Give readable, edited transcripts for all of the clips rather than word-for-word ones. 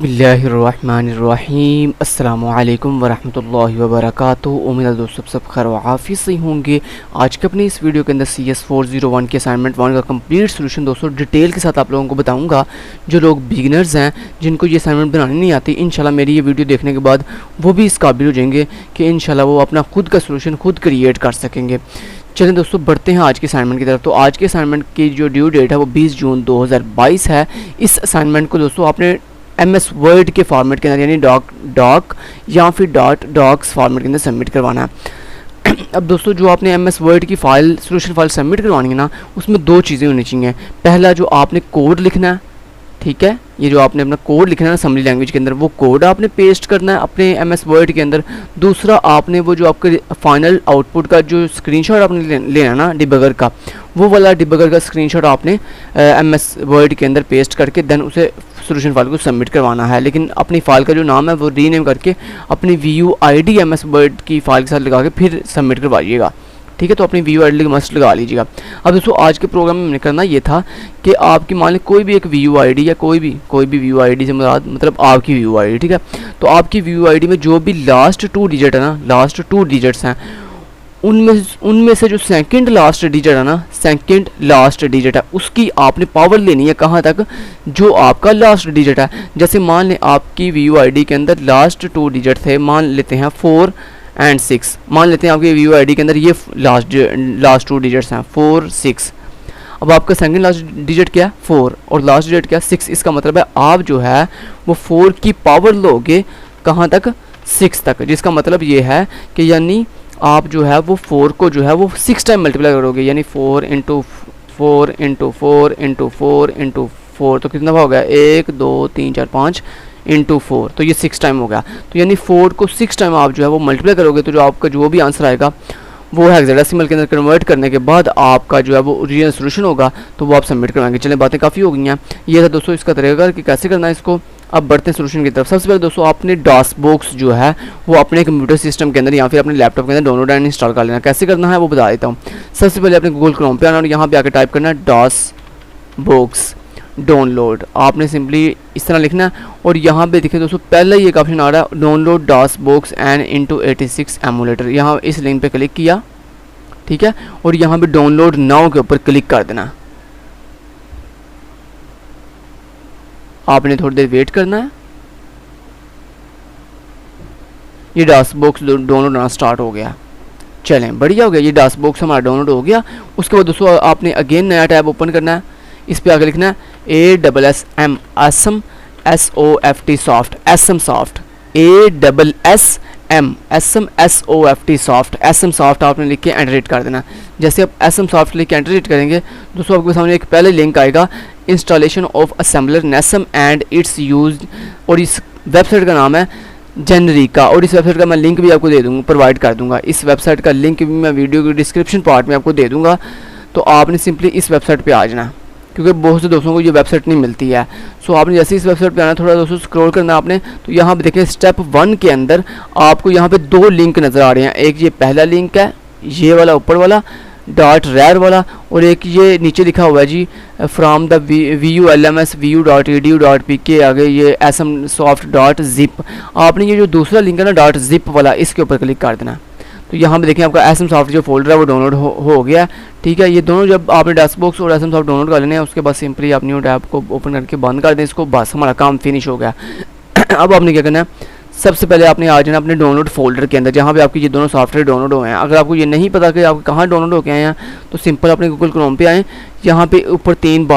बिस्मिल्लाहिर्रहमानिर्रहीम अस्सलामुअलैकुम वरहमतुल्लाहि वबरकातुहू। उम्मीद है दोस्तों सब खैर व आफियत से होंगे। आज के अपने इस वीडियो के अंदर CS401 के असाइनमेंट 1 का कंप्लीट सोल्यूशन दोस्तों डिटेल के साथ आप लोगों को बताऊंगा। जो लोग बिगिनर्स हैं, जिनको ये असाइनमेंट बनानी नहीं आती, इंशाल्लाह मेरी ये वीडियो देखने के बाद वो भी इस काबिल हो जाएंगे कि इंशाल्लाह वो अपना खुद का सोल्यूशन खुद क्रिएट कर सकेंगे। चलें दोस्तों बढ़ते हैं आज के असाइनमेंट की तरफ। तो आज के असाइनमेंट की जो ड्यू डेट है वो 20 जून 2022 है। इस असाइनमेंट को दोस्तों आपने MS वर्ड के फॉर्मेट के अंदर यानी डॉक या फिर डॉक्स फॉर्मेट के अंदर सबमिट करवाना है। अब दोस्तों जो आपने MS वर्ड की फाइल सोल्यूशन फाइल सबमिट करवानी है ना, उसमें दो चीज़ें होनी चाहिए। पहला जो आपने कोड लिखना है, ठीक है, ये जो आपने अपना कोड लिखना है असेंबली लैंग्वेज के अंदर, वो कोड आपने पेस्ट करना है अपने MS वर्ड के अंदर। दूसरा आपने वो जो आपके फाइनल आउटपुट का जो स्क्रीनशॉट आपने लेना ना डिबगर का, वो वाला डिबगर का स्क्रीनशॉट आपने MS वर्ड के अंदर पेस्ट करके देन उसे सोल्यूशन फाइल को सबमिट करवाना है। लेकिन अपनी फाइल का जो नाम है वो रीनेम करके अपनी VUID MS वर्ड की फाइल के साथ लगा के फिर सबमिट करवाइएगा, ठीक है। तो अपनी VUID मस्ट लगा लीजिएगा। अब दोस्तों आज के प्रोग्राम में करना ये था कि आपकी मान लें कोई भी एक VUID या कोई भी VUID से मतलब आपकी VUID, ठीक है। तो आपकी VUID में जो भी लास्ट 2 डिजिट है ना, लास्ट 2 डिजिट्स हैं, उनमें से जो सेकंड लास्ट डिजिट है ना, सेकंड लास्ट डिजिट है, उसकी आपने पावर लेनी है कहाँ तक, जो आपका लास्ट डिजिट है। जैसे मान लें आपकी VUID के अंदर लास्ट 2 डिजिट थे, मान लेते हैं 4 और 6, मान लेते हैं आपके VUID के अंदर ये लास्ट 2 डिजिट्स हैं 4 6। अब आपका सेकंड लास्ट डिजिट क्या है 4 और लास्ट डिजिट क्या 6। इसका मतलब है आप जो है वो 4 की पावर लोगे कहाँ तक, 6 तक। जिसका मतलब ये है कि यानी आप जो है वो 4 को जो है वो 6 टाइम मल्टीप्लाई करोगे, यानी 4 इंटू 4 इंटू 4 इंटू 4 इंटू 4, तो कितना हो गया 1 2 3 4 5 इंटू 4, तो ये 6 टाइम हो गया। तो यानी 4 को 6 टाइम आप जो है वो मल्टीप्लाई करोगे तो जो आपका जो भी आंसर आएगा वो हेक्साडेसिमल के अंदर कन्वर्ट करने के बाद आपका जो है वो ओरिजिनल सोल्यूशन होगा, तो वो आप सबमिट करवाएंगे। चलें बातें काफ़ी हो गई हैं, ये था दोस्तों इसका तरीका कि कैसे करना है इसको। अब बढ़ते हैं सोल्यूशन की तरफ। सबसे पहले दोस्तों आपने डॉस बॉक्स जो है वो अपने कंप्यूटर सिस्टम के अंदर या फिर अपने लैपटॉप के अंदर डाउनलोड एंड इंस्टॉल कर लेना। कैसे करना है वो बता देता हूँ। सबसे पहले अपने गूगल क्रोम पे आना और यहाँ पे आकर टाइप करना है डॉस बॉक्स डाउनलोड। आपने सिंपली इस तरह लिखना है और यहाँ पे देखिए दोस्तों पहले ये एक ऑप्शन आ रहा है download DOS box and into 86 emulator. यहाँ इस लिंक पे क्लिक किया, ठीक है, और यहाँ पे डाउनलोड नाउ के ऊपर क्लिक कर देना। आपने थोड़ी देर वेट करना है। ये डॉस बॉक्स डाउनलोड होना स्टार्ट हो गया। चलें बढ़िया हो गया, ये डॉस बॉक्स हमारा डाउनलोड हो गया। उसके बाद दोस्तों आपने अगेन नया टैब ओपन करना है। इस पे आगे लिखना है ASSM SOFT soft, SM soft, SM soft आपने लिख के एंटरेट कर देना। जैसे आप SM सॉफ्ट लिख के एंटरेट करेंगे दोस्तों आपके सामने एक पहले लिंक आएगा installation of assembler NASM and its use, और इस वेबसाइट का नाम है जेनरिका, और इस वेबसाइट का मैं लिंक भी आपको दे दूँगा, प्रोवाइड कर दूँगा। इस वेबसाइट का लिंक भी मैं वीडियो के डिस्क्रिप्शन पार्ट में आपको दे दूँगा। तो आपने सिंपली इस वेबसाइट पर आ जाना, क्योंकि बहुत से दोस्तों को ये वेबसाइट नहीं मिलती है। सो आपने जैसे इस वेबसाइट पे आना, थोड़ा दोस्तों स्क्रॉल करना आपने, तो यहाँ पे देखें स्टेप 1 के अंदर आपको यहाँ पे 2 लिंक नज़र आ रहे हैं। एक ये पहला लिंक है, ये वाला ऊपर वाला .rar वाला, और एक ये नीचे लिखा हुआ है जी फ्राम द VULMS VU.edu.pk आगे ये smsoft.zip। आपने ये जो दूसरा लिंक है ना .zip वाला, इसके ऊपर क्लिक कर देना। तो यहाँ पे देखें आपका SM सॉफ्ट जो फोल्डर है वो डाउनलोड हो गया, ठीक है। ये दोनों जब आपने डॉस बॉक्स और SM सॉफ्ट डाउनलोड कर लेने हैं, उसके बाद सिंपली आप न्यू टैब को ओपन करके बंद कर दें इसको, बस हमारा काम फिनिश हो गया। अब आपने क्या करना है, सबसे पहले आपने आ जाना अपने डाउनलोड फोल्डर के अंदर जहाँ पे आपके ये दोनों सॉफ्टवेयर डाउनलोड हुए हैं। अगर आपको ये नहीं पता कि आप कहाँ डाउनलोड होके आए हैं, तो सिंपल अपने गूगल क्रोम पे आएँ, यहाँ पे ऊपर 3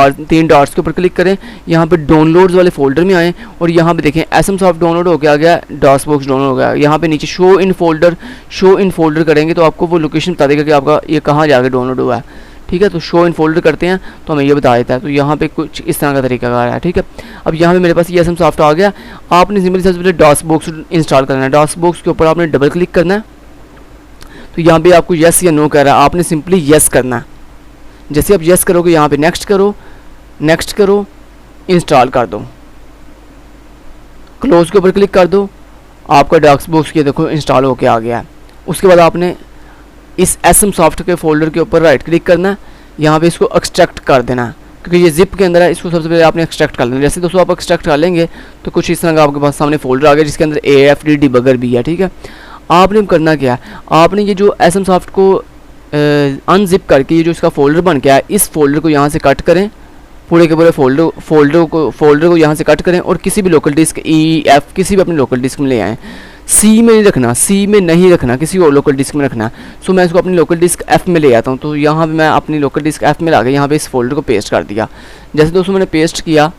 डॉट्स के ऊपर क्लिक करें, यहाँ पे डाउनलोड्स वाले फोल्डर में आएँ और यहाँ पे देखें SM सॉफ्ट डाउनलोड होके आ गया, डॉस बॉक्स डाउनलोड हो गया। यहाँ पे नीचे शो इन फोल्डर करेंगे तो आपको वो लोकेशन बता देगा कि आपका ये कहाँ जाके डाउनलोड हुआ है, ठीक है। तो शो इन फोल्डर करते हैं तो हमें ये बता देता है। तो यहाँ पे कुछ इस तरह का तरीका आ रहा है, ठीक है। अब यहाँ पे मेरे पास ये SM सॉफ्ट आ गया। आपने सिंपली सबसे पहले डॉस बॉक्स इंस्टॉल करना है। डॉस बॉक्स के ऊपर आपने डबल क्लिक करना है। तो यहाँ पे आपको यस या नो कह रहा है, आपने सिंपली यस करना है। जैसे आप यस करोगे यहाँ पे नेक्स्ट करो, इंस्टॉल कर दो, क्लोज के ऊपर क्लिक कर दो, आपका डॉस बॉक्स ये देखो इंस्टॉल होके आ गया है। उसके बाद आपने इस SM सॉफ्ट के फोल्डर के ऊपर राइट क्लिक करना है, यहाँ पे इसको एक्सट्रैक्ट कर देना है। क्योंकि ये जिप के अंदर है, इसको सबसे पहले आपने एक्सट्रैक्ट कर लेना। जैसे दोस्तों आप एक्सट्रैक्ट कर लेंगे तो कुछ इस तरह का आपके पास सामने फोल्डर आ गया जिसके अंदर AFD डिबगर भी है, ठीक है। आपने करना क्या है, आपने ये जो SM Soft को अनजिप करके ये जो इसका फोल्डर बन गया है, इस फोल्डर को यहाँ से कट करें, पूरे के पूरे फोल्डर को यहाँ से कट करें और किसी भी लोकल डिस्क EF किसी भी अपने लोकल डिस्क में ले आएँ। सी में नहीं रखना, सी में नहीं रखना, किसी और लोकल डिस्क में रखना। सो मैं इसको अपनी लोकल डिस्क F में ले आता हूँ। तो यहाँ पे मैं अपनी लोकल डिस्क F में ला के यहाँ पे इस फोल्डर को पेस्ट कर दिया। जैसे दोस्तों मैंने पेस्ट किया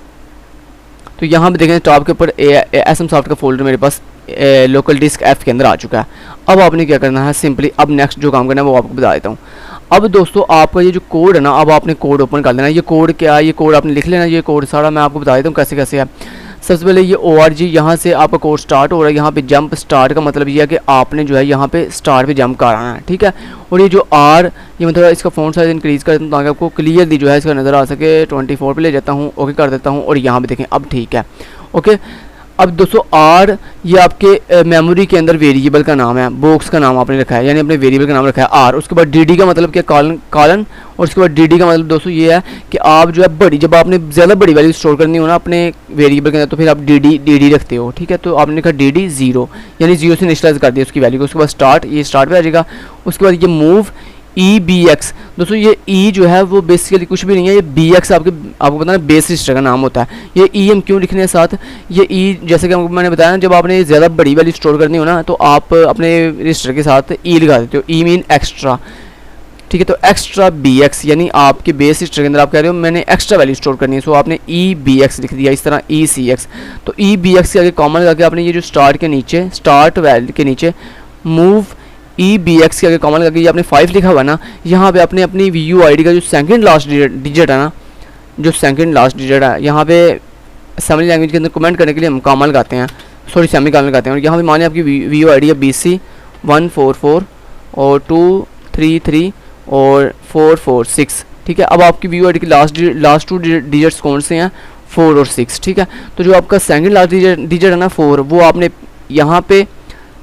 तो यहाँ पे देखें टॉप के ऊपर SM Soft का फोल्डर मेरे पास लोकल डिस्क F के अंदर आ चुका है। अब आपने क्या करना है, सिंपली अब नेक्स्ट जो काम करना है वो आपको बता देता हूँ। अब दोस्तों आपका ये जो कोड है ना, अब आपने कोड ओपन कर लेना। ये कोड क्या है, ये कोड आपने लिख लेना। ये कोड सारा मैं आपको बता देता हूँ कैसे कैसे है। सबसे पहले ये ORG यहाँ से आपका कोड स्टार्ट हो रहा है। यहाँ पे जंप स्टार्ट का मतलब ये है कि आपने जो है यहाँ पे स्टार्ट पे जंप कराना है, ठीक है। और ये जो R, ये मैं थोड़ा इसका फ़ॉन्ट साइज इंक्रीज़ कर देता हूँ ताकि आपको क्लियरली जो है इसका नज़र आ सके। 24 पे ले जाता हूँ, ओके कर देता हूँ और यहाँ पे देखें अब ठीक है, ओके। अब दोस्तों R ये आपके मेमोरी के अंदर वेरिएबल का नाम है, बॉक्स का नाम आपने रखा है, यानी अपने वेरिएबल का नाम रखा है R। उसके बाद DD का मतलब क्या, कॉलन। और उसके बाद DD का मतलब दोस्तों ये है कि आप जो है जब आपने ज़्यादा बड़ी वैल्यू स्टोर करनी हो ना अपने वेरिएबल के अंदर, तो फिर आप DD रखते हो, ठीक है। तो आपने लिखा DD 0, यानी 0 से इनिशियलाइज कर दिया उसकी वैल्यू को। उसके बाद स्टार्ट, ये स्टार्ट पे आ जाएगा। उसके बाद ये मूव EBX, दोस्तों ये E जो है वो बेसिकली कुछ भी नहीं है, ये BX आपको पता है बेस रजिस्टर का नाम होता है। ये E हम क्यों लिखने हैं साथ, ये E जैसे कि मैंने बताया ना, जब आपने ज़्यादा बड़ी वैल्यू स्टोर करनी हो ना तो आप अपने रजिस्टर के साथ E लगा देते हो। E मीन एक्स्ट्रा, ठीक है। तो एक्स्ट्रा BX यानी आपके बेस रजिस्टर के अंदर आप कह रहे हो मैंने एक्स्ट्रा वैल्यू स्टोर करनी है, सो आपने EBX लिख दिया। इस तरह ECX, तो EBX के आगे कॉमन लगा के आपने ये जो स्टार्ट के नीचे, स्टार्ट वैल्यू के नीचे मूव EBX के आगे कॉमन लगा के ये आपने 5 लिखा हुआ ना, यहाँ पे आपने अपनी VUID का जो सेकंड लास्ट डिजिट है ना, जो सेकंड लास्ट डिजिट है, यहाँ पे असेंबली लैंग्वेज के अंदर कमेंट करने के लिए हम कॉमन लगाते हैं, सॉरी सेमी कॉमन लगाते हैं। और यहाँ पे माने आपकी VUID है BC 144 और 233 और 446, ठीक है। अब आपकी VUID की लास्ट 2 डिजिट्स कौन से हैं, 4 और 6, ठीक है। तो जो आपका सेकंड लास्ट डिजिट है ना 4, वो आपने यहाँ पे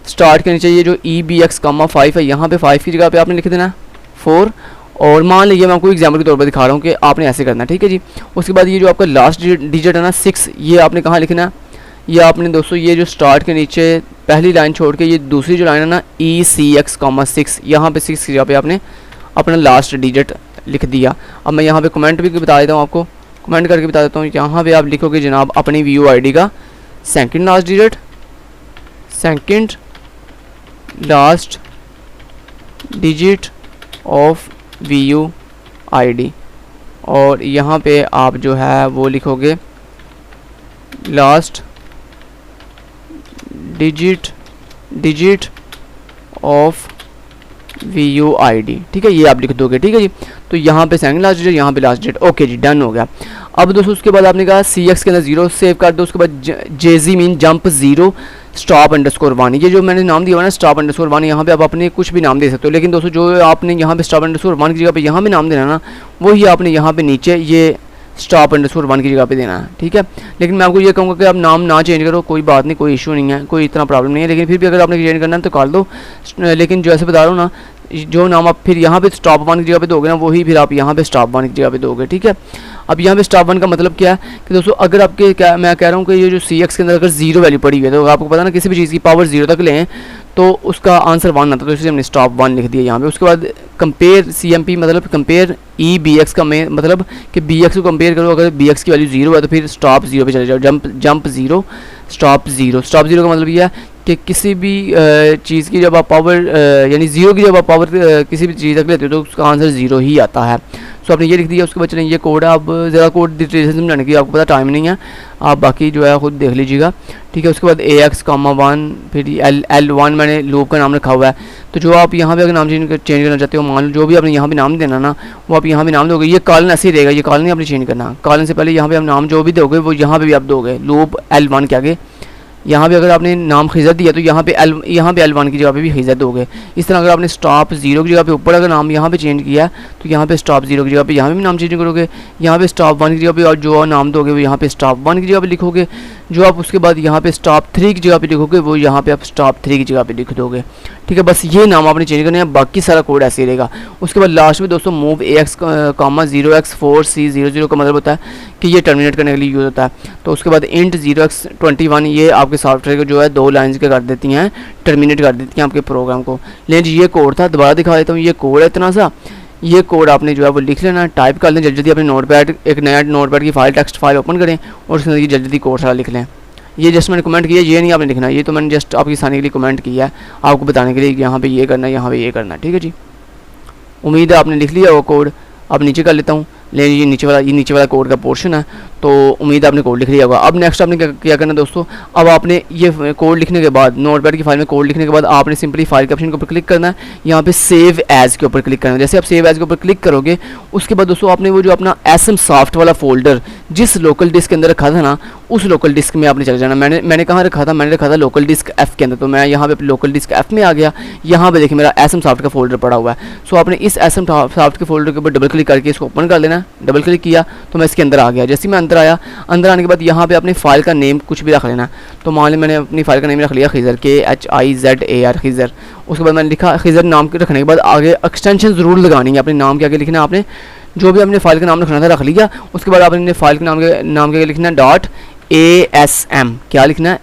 स्टार्ट के नीचे ये जो EBX 5 है, यहाँ पे 5 की जगह पे आपने लिख देना 4। और मान लीजिए मैं आपको एग्जाम्पल के तौर पर दिखा रहा हूँ कि आपने ऐसे करना है, ठीक है जी। उसके बाद ये जो आपका लास्ट डिजिट है ना 6, ये आपने कहाँ लिखना है, ये आपने दोस्तों ये जो स्टार्ट के नीचे पहली लाइन छोड़ के ये दूसरी जो लाइन है ना ECX 6, यहाँ पे 6 की जगह पे आपने अपना लास्ट डिजिट लिख दिया। अब मैं यहाँ पे कमेंट भी बता देता हूँ, आपको कमेंट करके बता देता हूँ। यहाँ पे आप लिखोगे जनाब अपनी VUID का second last digit, second last digit of VUID, और यहाँ पे आप जो है वो लिखोगे लास्ट डिजिट ऑफ VUID, ठीक है। ये आप लिख दोगे, ठीक है जी। तो यहाँ पे सेकंड लास्ट डिजिट, यहाँ पे लास्ट डिजिट, ओके जी, डन हो गया। अब दोस्तों उसके बाद आपने कहा CX के अंदर 0 सेव कर दो। उसके बाद JZ mean jump 0 stop underscore 1, ये जो मैंने नाम दिया हुआ ना स्टॉप अंडरस्कोर 1, यहाँ पे आप अपने कुछ भी नाम दे सकते हो। लेकिन दोस्तों जो आपने यहाँ पे स्टॉप अंडरस्कोर 1 की जगह पे यहाँ पे नाम देना ना, वही आपने यहाँ पे नीचे ये स्टॉप अंडरस्कोर 1 की जगह पे देना है, ठीक है। लेकिन मैं आपको ये कहूँगा कि आप नाम ना चेंज करो, कोई बात नहीं, कोई इशू नहीं है, कोई इतना प्रॉब्लम नहीं है। लेकिन फिर भी अगर आपने चेंज करना है तो कर दो। लेकिन जो ऐसे बता रहा हूँ ना, जो नाम आप फिर यहाँ पे स्टॉप 1 की जगह पे दोगे ना, वही फिर आप यहाँ पे स्टॉप 1 की जगह पे दोगे, ठीक है। अब यहाँ पे स्टॉप 1 का मतलब क्या है कि दोस्तों अगर आपके क्या मैं कह रहा हूँ कि ये जो CX के अंदर अगर 0 वैल्यू पड़ी हुई है, तो आपको पता ना किसी भी चीज़ की पावर 0 तक लें तो उसका आंसर 1 आता है, तो इसलिए हमने स्टॉप 1 लिख दिया यहाँ पे। उसके बाद कंपेयर CMP मतलब कंपेयर EBX का मतलब कि BX को कंपेयर करो, अगर BX की वैल्यू 0 है तो फिर स्टॉप 0 पे चले जाओ, जंप 0 स्टॉप 0। स्टॉप 0 का मतलब ये है कि किसी भी चीज़ की जब आप पावर यानी 0 की जब आप पावर किसी भी चीज़ तक लेते हो तो उसका आंसर 0 ही आता है। सो आपने ये लिख दिया। उसके बाद चलें ये कोड है, अब ज़्यादा कोड डिटेल से समझाने की आपको पता टाइम नहीं है, आप बाकी जो है खुद देख लीजिएगा, ठीक है। उसके बाद AX 1 फिर L1 मैंने लूप का नाम रखा हुआ है। तो जो आप यहाँ पे अगर नाम चेंज करना चाहते हो, मान लो जो भी आपने यहाँ पे नाम देना ना वो आप यहाँ पे नाम दोगे। ये कॉलन ऐसे ही रहेगा, ये कॉलन नहीं आपने चेंज करना। कॉलन से पहले यहाँ पे आप नाम जो भी दोगे वो यहाँ पे भी आप दोगे। लूप L1 के आगे यहाँ पे अगर आपने नाम खिज़र दिया तो यहाँ पे L1 की जगह पे भी खिज़र दोगे। इस तरह अगर आपने स्टॉप 0 की जगह पे ऊपर अगर नाम यहाँ पे चेंज किया तो यहाँ पे स्टॉप 0 की जगह पे यहाँ पे भी नाम चेंज करोगे। यहाँ पे स्टॉप 1 की जगह पे और जो नाम दोगे वो यहाँ पे स्टॉप 1 की जगह पे लिखोगे। जो आप उसके बाद यहाँ पे स्टॉप 3 की जगह पे लिखोगे वो यहाँ पे आप स्टॉप 3 की जगह पे लिख दोगे। ठीक है, बस ये नाम आपने चेंज करना है, बाकी सारा कोड ऐसे ही रहेगा। उसके बाद लास्ट में दोस्तों मूव AX, 0x4C00 का मतलब होता है कि ये टर्मिनेट करने के लिए यूज़ होता है। तो उसके बाद इंट 0x21 ये आपके सॉफ्टवेयर को जो है 2 लाइन्स के कर देती हैं, टर्मिनेट कर देती हैं आपके प्रोग्राम को। लेकिन जी ये कोड था, दोबारा दिखा देता हूँ। ये कोड है इतना सा, ये कोड आपने जो है वो लिख लेना, टाइप कर लें जल्दी जल्दी अपने नोटपैड, एक नया नोटपैड की फाइल, टेक्स्ट फाइल ओपन करें और उसके अंदर ये जल्दी कोड सारा लिख लें। ये जस्ट मैंने कमेंट किया, ये नहीं आपने लिखना, ये तो मैंने जस्ट आपकी आसानी के लिए कमेंट किया है, आपको बताने के लिए यहाँ पे ये करना है, यहाँ पे ये करना है। ठीक है जी, उम्मीद है आपने लिख लिया वो कोड। अब नीचे कर लेता हूँ, लेकिन ये नीचे वाला कोड का पोर्शन है, तो उम्मीद है आपने कोड लिख लिया होगा। अब नेक्स्ट आपने क्या करना है दोस्तों, अब आपने ये कोड लिखने के बाद, नोटपैड की फाइल में कोड लिखने के बाद आपने सिंपली फाइल के ऑप्शन के ऊपर क्लिक करना है, यहाँ पे सेव एज के ऊपर क्लिक करना है। जैसे आप सेव एज के ऊपर क्लिक करोगे उसके बाद दोस्तों आपने वो जो अपना SM सॉफ्ट वाला फोल्डर जिस लोकल डिस्क के अंदर रखा था ना, उस लोकल डिस्क में आपने चले जाना। मैंने कहाँ रखा था, मैंने रखा था लोकल डिस्क F के अंदर, तो मैं यहाँ पे लोकल डिस्क F में आ गया। यहाँ पे देखिए मेरा SM सॉफ्ट का फोल्डर पड़ा हुआ है। सो आपने इस SM सॉफ्ट के फोल्डर के ऊपर डबल क्लिक करके इसको ओपन कर लेना। डबल क्लिक किया तो मैं इसके अंदर आ गया। जैसे मैं अंदर आया, अंदर आने के बाद यहाँ पे अपनी फाइल का नेम कुछ भी रख लेना। तो मान ली मैंने अपनी फाइल का नेम रख लिया खिज़र, KHIZAR खिज़र। उसके बाद मैंने लिखा खिज़र नाम के रखने के बाद आगे एक्सटेंशन ज़रूर लगानी है, अपने नाम के आगे लिखना है। आपने जो भी अपने फाइल का नाम रखना था रख लिया। उसके बाद आपने फाइल के नाम के आगे लिखना है .ASM, क्या लिखना है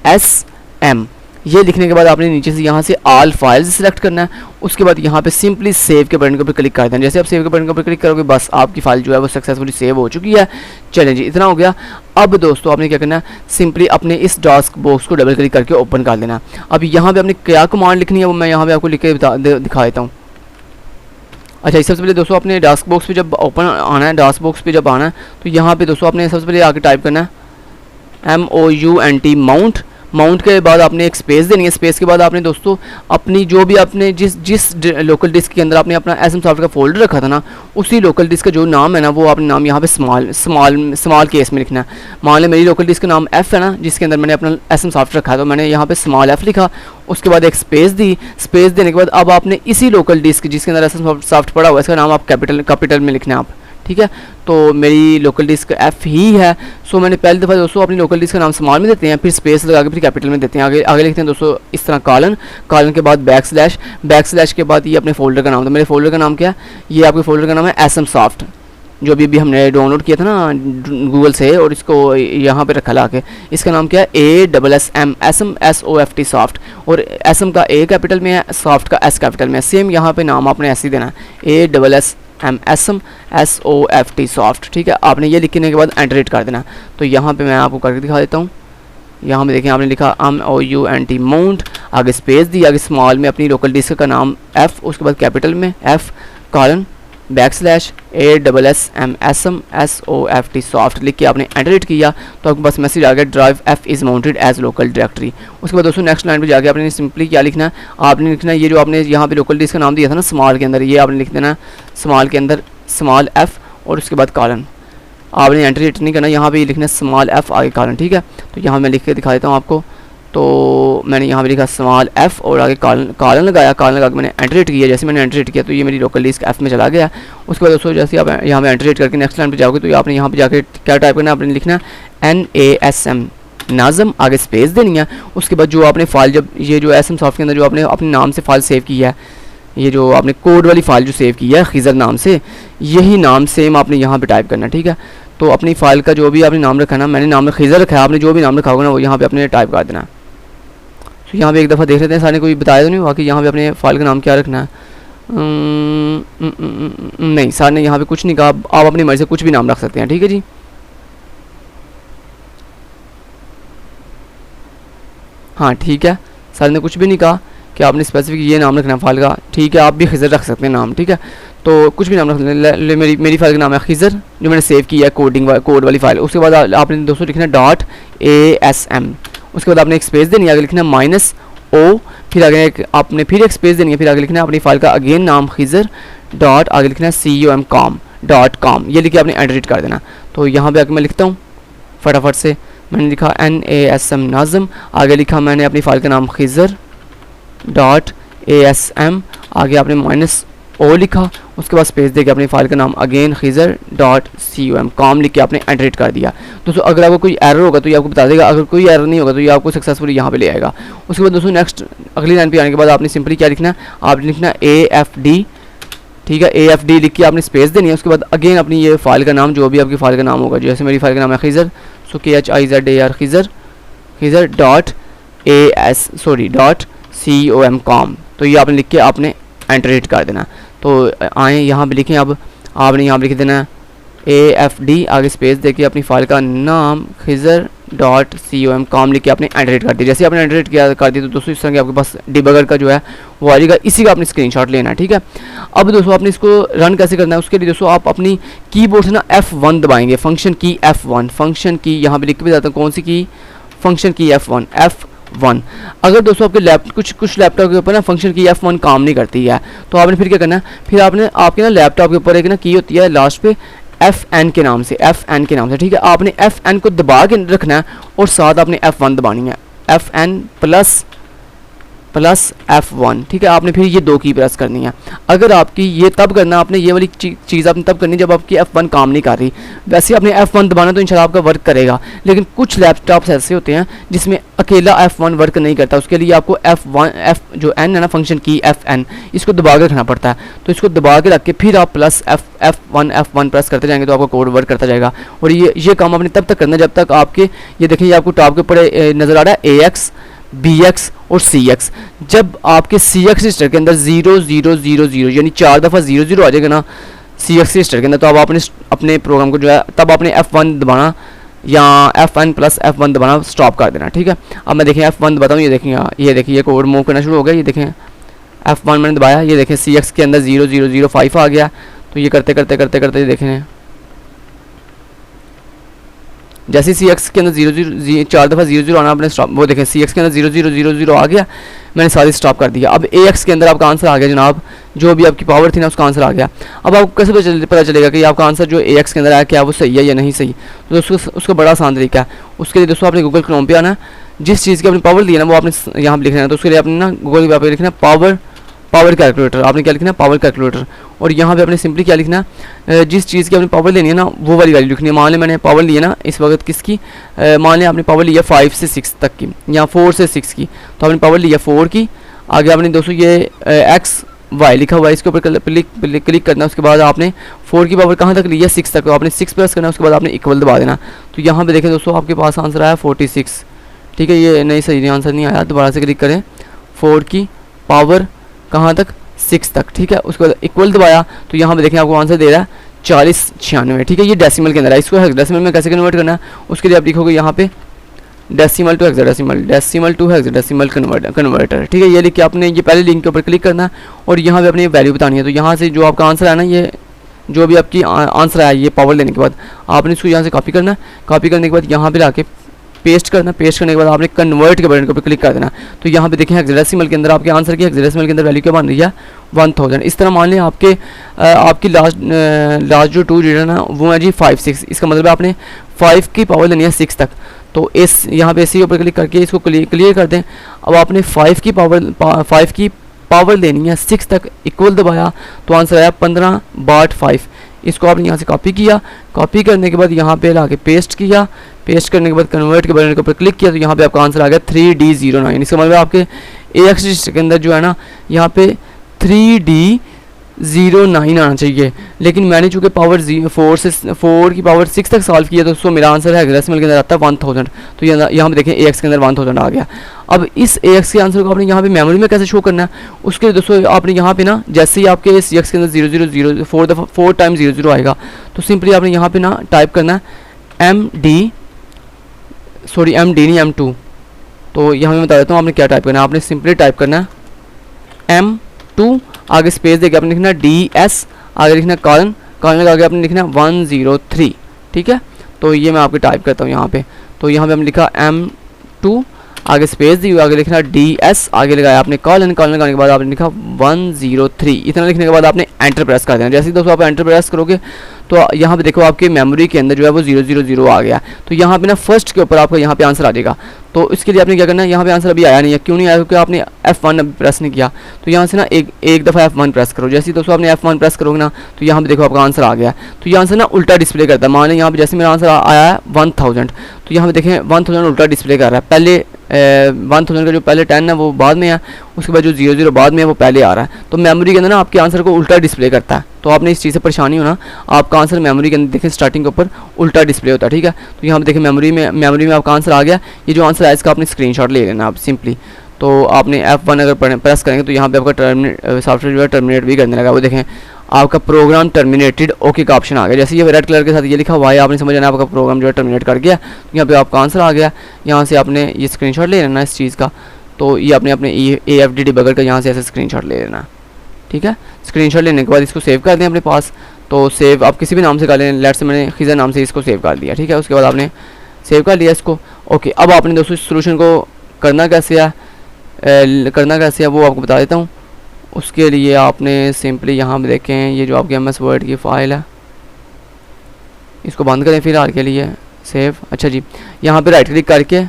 ASM। ये लिखने के बाद आपने नीचे से यहाँ से ऑल फाइल्स सिलेक्ट करना है। उसके बाद यहाँ पे सिंपली सेव के बटन के ऊपर क्लिक कर देना। जैसे आप सेव के बटन के ऊपर क्लिक करोगे बस आपकी फाइल जो है वो सक्सेसफुली सेव हो चुकी है। चलें जी, इतना हो गया। अब दोस्तों आपने क्या करना है, सिंपली अपने इस टास्क बॉक्स को डबल क्लिक करके ओपन कर देना। अब यहाँ पे आपने क्या कमांड लिखनी है वो मैं यहाँ पे आपको लिख के दिखा देता हूँ। अच्छा, सबसे पहले दोस्तों अपने टास्क बॉक्स पे जब ओपन आना है, टास्क बॉक्स पे जब आना है तो यहाँ पे दोस्तों आपने सबसे पहले आके टाइप करना है MOUNT माउंट के बाद आपने एक स्पेस देनी है। स्पेस के बाद आपने दोस्तों अपनी जो भी आपने जिस लोकल डिस्क के अंदर आपने अपना SM सॉफ्ट का फोल्डर रखा था ना, उसी लोकल डिस्क का जो नाम है ना वो आपने नाम यहाँ पे स्मॉल केस में लिखना है। मान लें मेरी लोकल डिस्क का नाम F है ना, जिसके अंदर मैंने अपना SM सॉफ्ट रखा है, तो मैंने यहाँ पे स्मॉल F लिखा। उसके बाद एक स्पेस दी। स्पेस देने के बाद अब आपने इसी लोकल डिस्क जिसके अंदर SM सॉफ्ट पड़ा हुआ है, इसका नाम आप कैपिटल में लिखना है आप। ठीक है, तो मेरी लोकल डिस्क F ही है। सो मैंने पहली दफ़ा दोस्तों अपनी लोकल डिस्क का नाम स्मॉल में देते हैं, फिर स्पेस लगा के फिर कैपिटल में देते हैं। आगे लिखते हैं दोस्तों इस तरह कॉलन के बाद बैकस्लैश के बाद ये अपने फोल्डर का नाम था। मेरे फोल्डर का नाम क्या है, ये आपके फोल्डर का नाम है SM सॉफ्ट, जो भी हमने डाउनलोड किया था ना गूगल से, और इसको यहाँ पे रखा ला के। इसका नाम क्या है ASM SOFT सॉफ्ट, और SM का A कैपिटल में है, सॉफ्ट का S कैपिटल में है। सेम यहाँ पे नाम आपने ऐसे ही देना है, ASM SOFT सॉफ्ट। ठीक है, आपने ये लिखने के बाद एंटर हिट कर देना। तो यहाँ पे मैं आपको करके दिखा देता हूँ। यहाँ पे देखें आपने लिखा MOUNT माउंट, आगे स्पेस दी, आगे स्मॉल में अपनी लोकल डिस्क का नाम F, उसके बाद कैपिटल में F colon backslash ASM SOFT soft लिख के आपने एंटर हिट किया तो आपके पास मैसेज आ गया drive F is mounted as local directory. उसके बाद दोस्तों नेक्स्ट लाइन पे जाके आपने सिंपली क्या लिखना है, आपने लिखना है ये जो आपने यहाँ पे लोकल डिस्क का नाम दिया था ना स्मॉल के अंदर, ये आपने लिख देना स्मॉल के अंदर स्मॉल F और उसके बाद कॉलन। आपने एंटर हिट नहीं करना, यहाँ पे लिखना है स्मॉल F आगे कॉलन। ठीक है, तो यहाँ मैं लिख के दिखा देता हूँ आपको। तो मैंने यहाँ पे लिखा स्मॉल F और आगे कॉलन लगाया, कॉलन लगा के मैंने एंटर हिट किया। जैसे मैंने एंटर हिट किया तो ये मेरी लोकल डिस्क F में चला गया। उसके बाद दोस्तों जैसे आप यहाँ पे एंटर हिट करके नेक्स्ट लाइन पे जाओगे तो आपने यहाँ पे जाके क्या टाइप करना है, आपने लिखना NASM नाज़म, आगे स्पेस देनी है। उसके बाद जो आपने फाइल, जब ये जो SM सॉफ्ट के अंदर जो आपने अपने नाम से फाइल सेव की है, ये जो आपने कोड वाली फाइल जो सेव की है खिज़र नाम से, यही नाम सेम आपने यहाँ पे टाइप करना है। ठीक है, तो अपनी फाइल का जो भी आपने नाम रखा ना, मैंने नाम खिज़र रखा है, आपने जो भी नाम रखा होगा ना वो यहाँ पे अपने टाइप कर देना। तो यहाँ पे एक दफ़ा देख लेते हैं, सारे कोई बताया तो नहीं हुआ कि यहाँ पे अपने फाइल का नाम क्या रखना है। नहीं, सर ने यहाँ पे कुछ नहीं कहा, आप अपनी मर्ज़ी से कुछ भी नाम रख सकते हैं। ठीक है जी, हाँ ठीक है, सर ने कुछ भी नहीं कहा कि आपने स्पेसिफिक ये नाम रखना है फाइल का। ठीक है, आप भी खिज़र रख सकते हैं नाम। ठीक है, तो कुछ भी नाम रख लें। मेरी फाइल का नाम है खिज़र, जो मैंने सेव किया है कोड वाली फाइल। उसके बाद आपने दोस्तों लिखना .ASM, उसके बाद आपने एक स्पेस देनी है, आगे लिखना -O, फिर आगे आपने फिर एक स्पेस देनी है, फिर आगे लिखना है अपनी फाइल का अगेन नाम खिज़र डॉट, आगे लिखना है .com, ये लिख के आपने एंटर हिट कर देना। तो यहाँ पे आके मैं लिखता हूँ फटाफट से मैंने लिखा NASM नाज़म, आगे लिखा मैंने अपनी फ़ाइल का नाम खिज़र डॉट ASM, आगे आपने -o लिखा, उसके बाद स्पेस देके अपनी फ़ाइल का नाम अगेन खिज़र डॉट com लिख के आपने एंटर कर दिया। दोस्तों अगर आपको कोई एरर होगा तो ये आपको बता देगा, अगर कोई एरर नहीं होगा तो ये आपको सक्सेसफुली यहाँ पे ले आएगा। उसके बाद दोस्तों नेक्स्ट अगली लाइन पे आने के बाद आपने सिंपली क्या लिखना है, आपने लिखना AFD, ठीक है, AFD लिख के आपने स्पेस देनी है। उसके बाद अगेन अपनी ये फाइल का नाम जो भी आपकी फ़ाइल का नाम होगा, जैसे मेरी फ़ाइल का नाम है खिज़र, सो KHIZAR खिज़र डॉट com, तो ये आपने लिख के आपने एंटर कर देना। तो आए यहाँ पे लिखें, अब आपने यहाँ पे लिख देना है AFD, आगे स्पेस देके अपनी फ़ाइल का नाम खिज़र डॉट com लिख के आपने एंटर कर दिया। जैसे आपने एंटर कर दिया तो दोस्तों इस तरह के आपके पास डिबगर का जो है वो आ जाएगा, इसी का आपने स्क्रीनशॉट लेना है, ठीक है। अब दोस्तों आपने इसको रन कैसे करना है, उसके लिए दोस्तों आप अपनी कीबोर्ड से ना F1 दबाएंगे, फंक्शन की F1, फंक्शन की यहाँ पे लिख के भी जाता हूँ कौन सी की, फंक्शन की F1। अगर दोस्तों आपके कुछ लैपटॉप के ऊपर ना फंक्शन की F1 काम नहीं करती है तो आपने फिर क्या करना है, फिर आपने आपके ना लैपटॉप के ऊपर एक ना की होती है लास्ट पे FN के नाम से, ठीक है, आपने FN को दबा के रखना है और साथ आपने F1 दबानी है, FN प्लस F1, ठीक है। आपने फिर ये दो की प्रेस करनी है। अगर आपकी ये तब करना, आपने ये वाली चीज़ आपने तब करनी जब आपकी F1 काम नहीं कर रही। वैसे आपने F1 दबाना तो इंशाल्लाह आपका वर्क करेगा, लेकिन कुछ लैपटॉप्स ऐसे होते हैं जिसमें अकेला F1 वर्क नहीं करता, उसके लिए आपको F जो N है ना फंक्शन की FN, इसको दबा के रखना पड़ता है। तो इसको दबा के रख के फिर आप प्लस F1 प्रेस करते जाएंगे तो आपका कोड वर्क करता जाएगा। और ये काम आपने तब तक करना जब तक आपके, ये देखिए आपको टॉप के ऊपर नज़र आ रहा है AX BX और CX, जब आपके CX रजिस्टर के अंदर 0000 यानी 4 दफ़ा 00 आ जाएगा ना CX रजिस्टर के अंदर, तो अब आपने अपने प्रोग्राम को जो है तब आपने F1 दबाना या FN प्लस F1 दबाना स्टॉप कर देना, ठीक है। अब मैं देखें F1 दबाता हूँ, ये देखें ये कोड मूव करना शुरू हो गया, ये देखें F1 मैंने दबाया, ये देखें CX के अंदर 0005 आ गया। तो ये करते करते देखें जैसे CX के अंदर 4 दफ़ा 00 आना आपने स्टॉप, वो देखें CX के अंदर 0000 आ गया, मैंने सारी स्टॉप कर दिया। अब AX के अंदर आपका आंसर आ गया जनाब, जो भी आपकी पावर थी ना उसका आंसर आ गया। अब आपको कैसे पता चलेगा कि आपका आंसर जो AX के अंदर आया क्या वो सही है या नहीं सही, तो दोस्तों उसका बड़ा आसान तरीका है। उसके लिए दोस्तों आपने गूगल क्रोम पे आना है, जिस चीज़ की आपने पावर दी है ना वो आपने यहाँ पर लिखना है। तो उसके लिए आपने ना गूगल पे लिखना है पावर कैलकुलेटर, आपने क्या लिखना है पावर कैलकुलेटर, और यहाँ पे आपने सिंपली क्या लिखना है, जिस चीज़ की आपने पावर लेनी है ना वो वाली वैल्यू लिखनी है। मान लें मैंने पावर ली है ना इस वक्त किसकी, मान लें आपने पावर लिया 5 से 6 तक की या 4 से 6 की, तो आपने पावर लिया 4 की। आगे आपने दोस्तों ये XY लिखा हुआ है, इसके ऊपर क्लिक करना है। उसके बाद आपने 4 की पावर कहाँ तक ली है 6 तक, तो आपने 6 प्रेस करना है। उसके बाद आपने इक्वल दबा देना। तो यहाँ पे देखें दोस्तों आपके पास आंसर आया 46, ठीक है। ये नहीं सही आंसर नहीं आया, दोबारा से क्लिक करें, 4 की पावर कहाँ तक 6 तक, ठीक है। उसके बाद इक्वल दबाया तो यहाँ पे देखें आपको आंसर दे रहा है 4096, ठीक है। ये डेसिमल के अंदर है, इसको हेक्साडेसिमल में कैसे कन्वर्ट करना है उसके लिए आप लिखोगे यहाँ पे डेसिमल टू हेक्साडेसिमल कन्वर्टर, ठीक है। ये लिख के आपने ये पहले लिंक के ऊपर क्लिक करना है और यहाँ पे अपनी वैल्यू बतानी है। तो यहाँ से जो आपका आंसर है ना, ये जो भी आपकी आंसर आया ये पावर लेने के बाद आपने इसको यहाँ से कॉपी करना है। कॉपी करने के बाद यहाँ पे लाके पेस्ट करना, पेस्ट करने के बाद आपने कन्वर्ट के बटन के ऊपर क्लिक कर देना। तो यहाँ पे देखें हेक्साडेसिमल के अंदर आपके आंसर की हेक्साडेसिमल के अंदर वैल्यू क्या बन रही है 1000। इस तरह मान लें आपकी लास्ट जो 2 डिजिट है ना वो है जी 56, इसका मतलब है आपने 5 की पावर लेनी है 6 तक। तो इस यहाँ पे इसी के ऊपर क्लिक करके इसको क्लियर कर दें। अब आपने 5 की पावर लेनी है 6 तक, इक्वल दबाया तो आंसर आया 15/5। इसको आपने यहाँ से कॉपी किया, कॉपी करने के बाद यहाँ पे लाके पेस्ट किया, पेस्ट करने के बाद कन्वर्ट के बटन के ऊपर क्लिक किया तो यहाँ पे आपका आंसर आ गया 3D09। इसका मतलब आपके AX रजिस्टर के अंदर जो है ना यहाँ पे 3D09 आना चाहिए, लेकिन मैंने चूँकि पावर 4 की पावर 6 तक सॉल्व किया तो उसको मेरा आंसर है हेक्साडेसिमल के अंदर आता है 1000। तो यहाँ पे देखें AX के अंदर 1000 आ गया। अब इस AX के आंसर को आपने यहाँ पे मेमोरी में कैसे शो करना है उसके लिए दोस्तों आपने यहाँ पे ना जैसे ही आपके CX के अंदर 4 टाइम 00 आएगा तो सिंपली आपने यहाँ पे ना टाइप करना है MD नहीं M2। तो यहाँ मैं बता देता हूँ आपने क्या टाइप करना है। आपने सिंपली टाइप करना है M2, आगे स्पेस देके आपने लिखना DS, आगे लिखना कॉलन के आगे आपने लिखना 103, ठीक है। तो ये मैं आपके टाइप करता हूँ यहाँ पे। तो यहाँ पे हमने लिखा M2, आगे स्पेस दी, आगे लिखना DS, आगे लगाया आपने कॉलन, कॉलन लगाने के बाद आपने लिखा 103। इतना लिखने के बाद आपने एंटर प्रेस कर देना। जैसे ही दोस्तों आप एंटर प्रेस करोगे तो यहाँ पे देखो आपके मेमोरी के अंदर जो है वो 000 आ गया। तो यहाँ पे ना फर्स्ट के ऊपर आपका यहाँ पे आंसर आ जाएगा। तो इसके लिए आपने क्या करना है, यहाँ पे आंसर अभी आया नहीं है, क्यों नहीं आया, क्योंकि आपने F1 अभी प्रेस नहीं किया। तो यहाँ से ना एक दफ़ा F1 प्रेस करो। जैसे ही दोस्तों आपने F1 प्रेस करोगे ना तो यहाँ पे देखो आपका आंसर आ गया। तो यहाँ से ना उल्टा डिस्प्ले करता है। मान लें यहाँ पे जैसे मेरा आंसर आया है 1000, तो यहाँ पे देखें 1000 उल्टा डिस्प्ले कर रहा है। पहले 1000 का जो पहले 10 है वो बाद में है, उसके बाद जो 00 बाद में है वो पहले आ रहा है। तो मेमोरी के अंदर ना आपके आंसर को उल्टा डिस्प्ले करता है। तो आपने इस चीज़ से परेशानी होना, आपका आंसर मेमोरी के अंदर देखें स्टार्टिंग के ऊपर उल्टा डिस्प्ले होता है, ठीक है। तो यहाँ पे देखें मेमोरी में आपका आंसर आ गया। ये जो आंसर है इसका आपने स्क्रीनशॉट ले लेना आप सिंपली। तो आपने F1 अगर प्रेस करेंगे तो यहाँ पे आपका सॉफ्टवेयर जो है टर्मिनेट भी करने लगा। वो देखें आपका प्रोग्राम टर्मिनेटेड ओके का ऑप्शन आ गया। जैसे ये रेड कलर के साथ ये लिखा हुआ है, आपने समझ जाना आपका प्रोग्राम जो है टर्मिनेट कर गया। तो यहाँ पे आपका आंसर आ गया। यहाँ से आपने ये स्क्रीनशॉट ले लेना इस चीज़ का। तो ये आपने अपने AFD डिबगर का यहाँ से ऐसे स्क्रीनशॉट ले लेना, ठीक है। स्क्रीनशॉट लेने के बाद इसको सेव कर दें अपने पास। तो सेव आप किसी भी नाम से कर लें, लेट्स से मैंने खिज़र नाम से इसको सेव कर दिया, ठीक है। उसके बाद आपने सेव कर लिया इसको। ओके, अब आपने दोस्तों इस सोल्यूशन को करना कैसे है वो आपको बता देता हूँ। उसके लिए आपने सिंपली यहाँ पे देखें, ये जो आपकी MS वर्ड की फ़ाइल है इसको बंद करें फ़िलहाल के लिए, सेव। अच्छा जी, यहाँ पे राइट क्लिक करके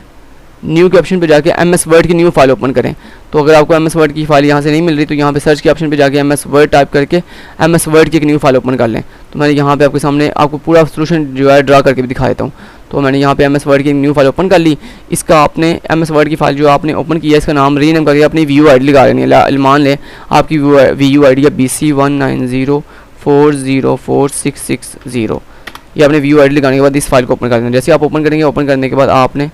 न्यू के ऑप्शन पे जाके MS वर्ड की न्यू फाइल ओपन करें। तो अगर आपको MS वर्ड की फाइल यहाँ से नहीं मिल रही तो यहाँ पे सर्च के ऑप्शन पे जाके MS वर्ड टाइप करके MS वर्ड की एक न्यू फाइल ओपन कर लें। तो मैंने यहाँ पे आपके सामने आपको पूरा सोल्यूशन जो है ड्रा करके भी दिखा देता हूँ। तो मैंने यहाँ पे MS वर्ड की न्यू फाइल ओपन कर ली। इसका आपने MS वर्ड की फाइल जो आपने ओपन किया इसका नाम रीनेम करके अपनी VU ID लगा लेनी है। मान लें आपकी VU ID है BC1904046660। ये आपने VU ID लगाने के बाद इस फाइल को ओपन कर देना। जैसे आप ओपन करेंगे, ओपन करने के बाद आपने,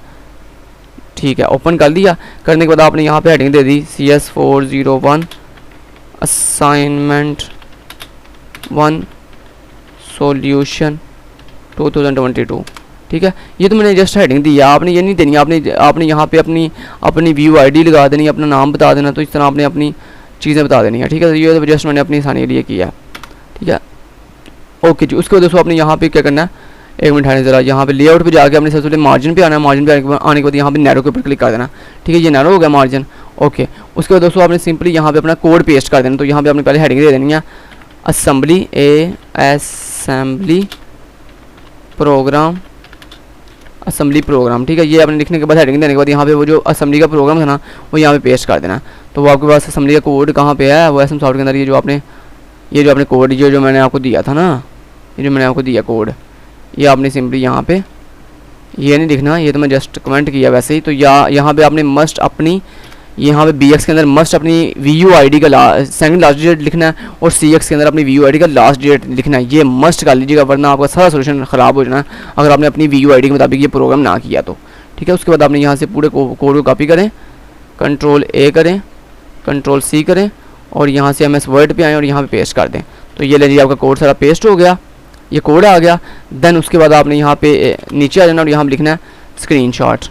ठीक है, ओपन कर दिया। करने के बाद आपने यहाँ पे हेडिंग दे दी CS401 असाइनमेंट 1 सॉल्यूशन 2022, ठीक है। ये तो मैंने जस्ट हेडिंग दी है, आपने ये नहीं देनी, आपने यहाँ पे अपनी VU ID लगा देनी, अपना नाम बता देना। तो इस तरह आपने अपनी चीज़ें बता देनी है, ठीक है। तो ये जस्ट मैंने अपनी आसानी के लिए किया, ठीक है। ओके जी, उसके बाद दोस्तों आपने यहाँ पे क्या करना है, एक मिनट है ज़रा, यहाँ पे लेआउट पे जाके अपने सबसे पहले मार्जिन पे आना है। मार्जिन पे आने के बाद यहाँ पे नैरो के ऊपर क्लिक कर देना, ठीक है। ये नैरो हो गया मार्जिन, ओके। उसके बाद दोस्तों आपने सिंपली यहाँ पे अपना कोड पेस्ट कर देना। तो यहाँ पे आपने पहले हेडिंग दे देनी है असेंबली प्रोग्राम, ठीक है। ये आपने लिखने के बाद हेडिंग देने के बाद यहाँ पे वो जो असेंबली का प्रोग्राम था ना वो यहाँ पे पेस्ट कर देना। तो वो आपके पास असेंबली का कोड कहाँ पे है, वो SM सॉफ्ट के अंदर ये जो आपने कोड जो मैंने आपको दिया था ना, ये जो मैंने आपको दिया कोड, ये आपने सिंपली यहाँ पे ये नहीं लिखना, ये तो मैं जस्ट कमेंट किया वैसे ही। तो यहाँ पे आपने मस्ट अपनी यहाँ पे BX के अंदर मस्ट अपनी VU ID का सेकंड लास्ट डिजिट लिखना है और CX के अंदर अपनी VU ID का लास्ट डिजिट लिखना है। ये मस्ट कर लीजिएगा वरना आपका सारा सोल्यूशन ख़राब हो जाना है अगर आपने अपनी VU ID के मुताबिक ये प्रोग्राम ना किया तो, ठीक है। उसके बाद आपने यहाँ से पूरे कोड को कॉपी करें, Ctrl+A करें, Ctrl+C करें और यहाँ से MS वर्ड पे आएँ और यहाँ पे पेस्ट कर दें। तो ये लीजिए आपका कोड सारा पेस्ट हो गया, ये कोड आ गया। देन उसके बाद आपने यहाँ पे नीचे आ जाना और यहाँ पे लिखना है स्क्रीनशॉट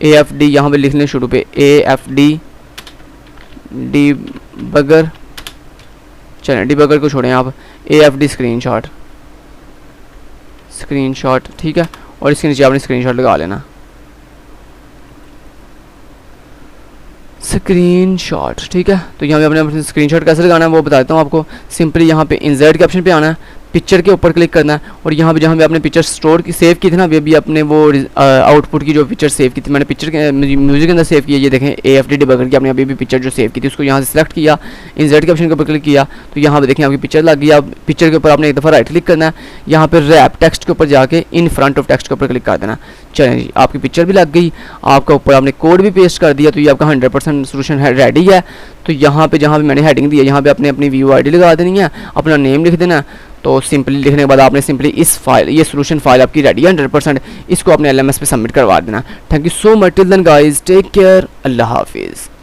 AFD, यहाँ पे लिखने शुरू पे AFD डिबगर, चलें डिबगर को छोड़ें आप, AFD स्क्रीनशॉट, ठीक है। और इसके नीचे आपने स्क्रीनशॉट लगा लेना, स्क्रीनशॉट, ठीक है। तो यहाँ पे अपने स्क्रीनशॉट कैसे लगाना है वो बता देता हूँ आपको। सिंपली यहाँ पे इंसर्ट के ऑप्शन पे आना है, पिक्चर के ऊपर क्लिक करना है और यहाँ पे जहाँ पे आपने पिक्चर सेव की थी ना, अभी अपने वो आउटपुट की जो पिक्चर सेव की थी मैंने पिक्चर के म्यूजिक के अंदर सेव किया। ये देखें AFD डिबगर की आपने अभी भी पिक्चर जो सेव की थी उसको यहाँ से सिलेक्ट किया, इंसर्ट के ऑप्शन के ऊपर क्लिक किया तो यहाँ पे देखें आपकी पिक्चर लग गई। अब पिक्चर के ऊपर आपने एक दफ़ा राइट क्लिक करना है, यहाँ पे रैप टेक्स्ट के ऊपर जाके इन फ्रंट ऑफ टेक्स्ट के ऊपर क्लिक कर देना। चलें जी, आपकी पिक्चर भी लग गई, आपका ऊपर आपने कोड भी पेस्ट कर दिया। तो ये आपका 100% सोल्यूशन रेडी है। तो यहाँ पे जहाँ पे मैंने हेडिंग दी है यहाँ पे आपने अपनी VU ID लगा देनी है, अपना नेम लिख देना। तो सिंपली लिखने के बाद आपने सिंपली ये सोल्यूशन फाइल आपकी रेडी है 100%, इसको अपने LMS पे सबमिट करवा देना। Thank you so much, till then guys, take care, अल्लाह हाफिज़।